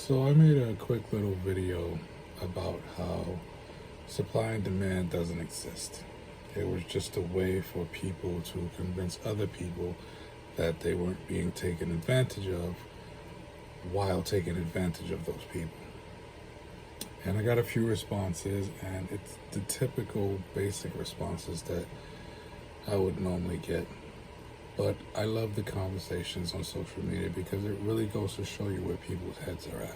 So I made a quick little video about how supply and demand doesn't exist. It was just a way for people to convince other people that they weren't being taken advantage of while taking advantage of those people. And I got a few responses, and it's the typical basic responses that I would normally get. But I love the conversations on social media because it really goes to show you where people's heads are at.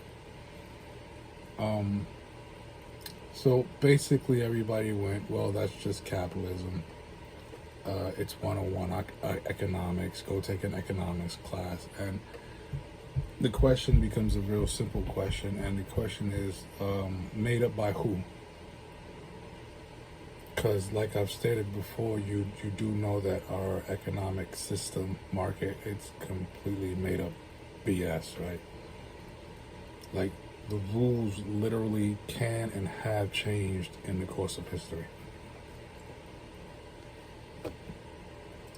So basically, everybody went, well, that's just capitalism. It's 101 economics. Go take an economics class. And the question becomes a real simple question. And the question is made up by who? Because, like I've stated before, you do know that our economic system market, it's completely made up BS, right? Like, the rules literally can and have changed in the course of history.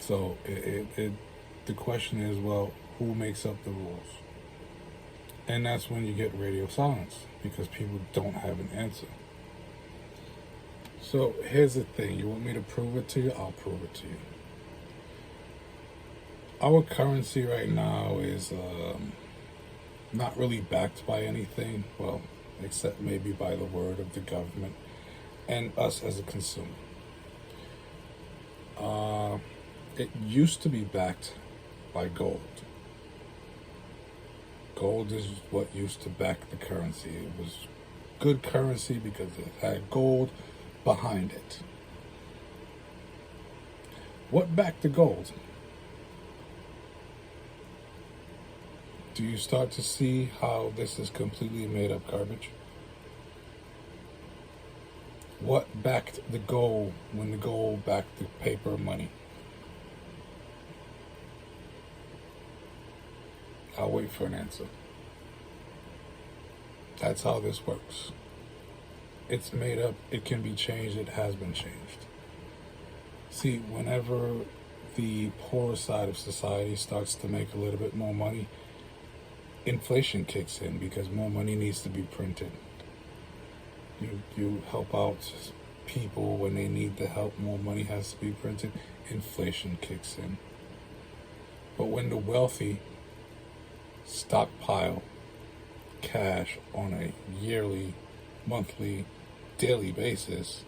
So the question is, well, who makes up the rules? And that's when you get radio silence, because people don't have an answer. So here's the thing. You want me to prove it to you? I'll prove it to you. Our currency right now is not really backed by anything, well, except maybe by the word of the government and us as a consumer. It used to be backed by gold. Gold is what used to back the currency. It was good currency because it had gold behind it. What backed the gold? Do you start to see how this is completely made up garbage? What backed the gold when the gold backed the paper money? I'll wait for an answer. That's how this works. It's made up, it can be changed, it has been changed. See, whenever the poorer side of society starts to make a little bit more money, inflation kicks in because more money needs to be printed. You help out people when they need the help, more money has to be printed, inflation kicks in. But when the wealthy stockpile cash on a yearly, monthly, daily basis,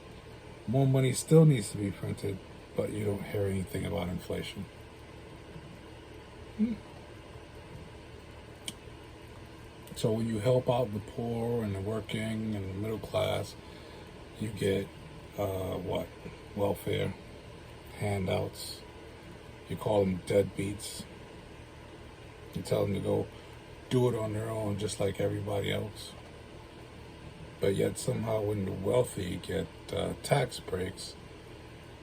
more money still needs to be printed, but you don't hear anything about inflation. So when you help out the poor and the working and the middle class, you get what? Welfare, handouts. You call them deadbeats. You tell them to go do it on their own just like everybody else. But yet somehow when the wealthy get tax breaks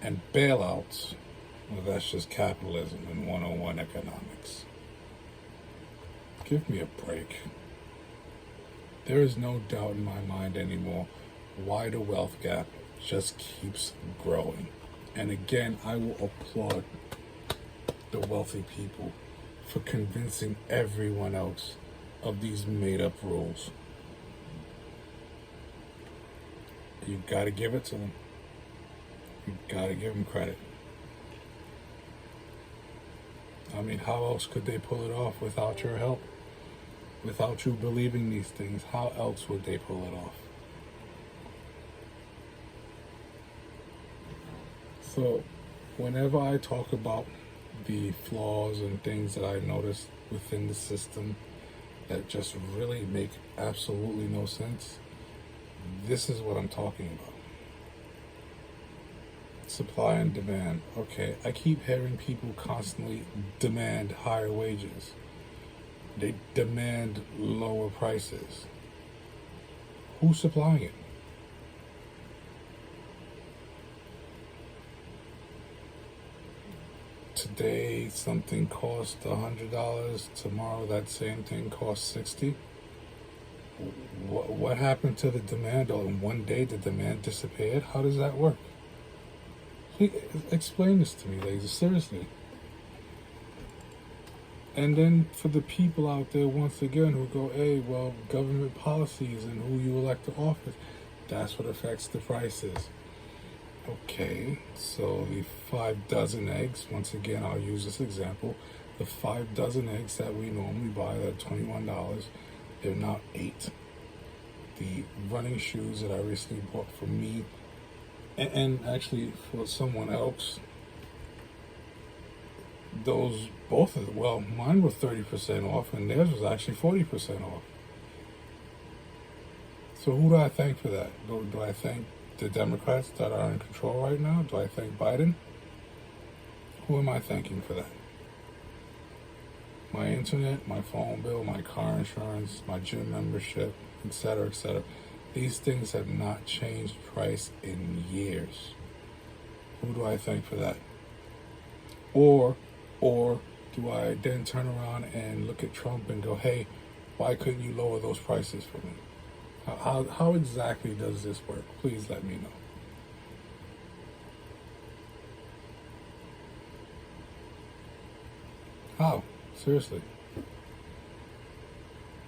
and bailouts, well, that's just capitalism and 101 economics. Give me a break. There is no doubt in my mind anymore why the wealth gap just keeps growing. And again, I will applaud the wealthy people for convincing everyone else of these made-up rules. You gotta give it to them. You gotta give them credit. I mean, how else could they pull it off without your help? Without you believing these things, how else would they pull it off? So, whenever I talk about the flaws and things that I notice within the system that just really make absolutely no sense, this is what I'm talking about. Supply and demand. Okay, I keep hearing people constantly demand higher wages. They demand lower prices. Who's supplying it? Today something costs $100. Tomorrow that same thing costs $60. What happened to the demand? Oh, in one day the demand disappeared? How does that work? Please explain this to me, ladies. Seriously. And then for the people out there, once again, who go, hey, well, government policies and who you elect to office, that's what affects the prices. Okay, so the 5 dozen eggs, once again, I'll use this example. The 5 dozen eggs that we normally buy that are $21, they're now 8. The running shoes that I recently bought for me, and actually for someone else, those both of them, well, mine were 30% off and theirs was actually 40% off. So who do I thank for that? Do I thank the Democrats that are in control right now? Do I thank Biden? Who am I thanking for that? My internet, my phone bill, my car insurance, my gym membership, etc., etc. These things have not changed price in years. Who do I thank for that? Or do I then turn around and look at Trump and go, hey, why couldn't you lower those prices for me? How exactly does this work? Please let me know. How? Seriously.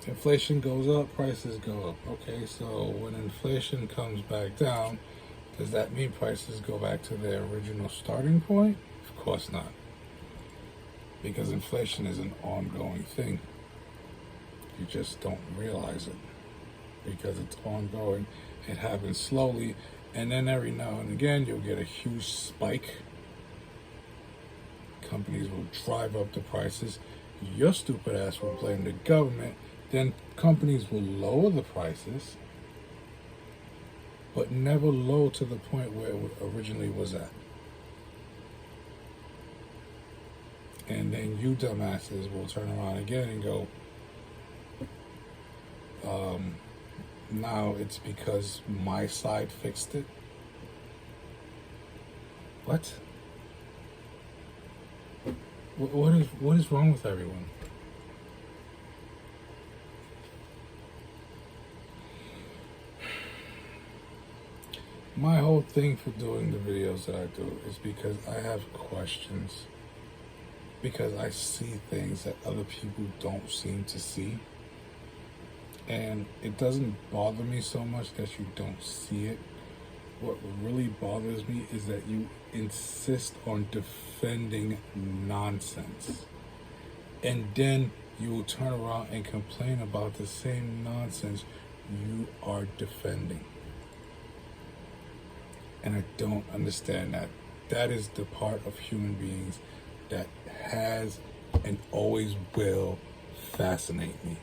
Inflation goes up, prices go up. Okay, so when inflation comes back down, does that mean prices go back to their original starting point? Of course not. Because inflation is an ongoing thing. You just don't realize it. Because it's ongoing. It happens slowly, and then every now and again you'll get a huge spike. Companies will drive up the prices. Your stupid ass will blame the government. Then companies will lower the prices, but never low to the point where it originally was at. And then you dumbasses will turn around again and go, now it's because my side fixed it. What? What is wrong with everyone? My whole thing for doing the videos that I do is because I have questions. Because I see things that other people don't seem to see. And it doesn't bother me so much that you don't see it. What really bothers me is that you insist on defending nonsense. And then you will turn around and complain about the same nonsense you are defending. And I don't understand that. That is the part of human beings that has and always will fascinate me.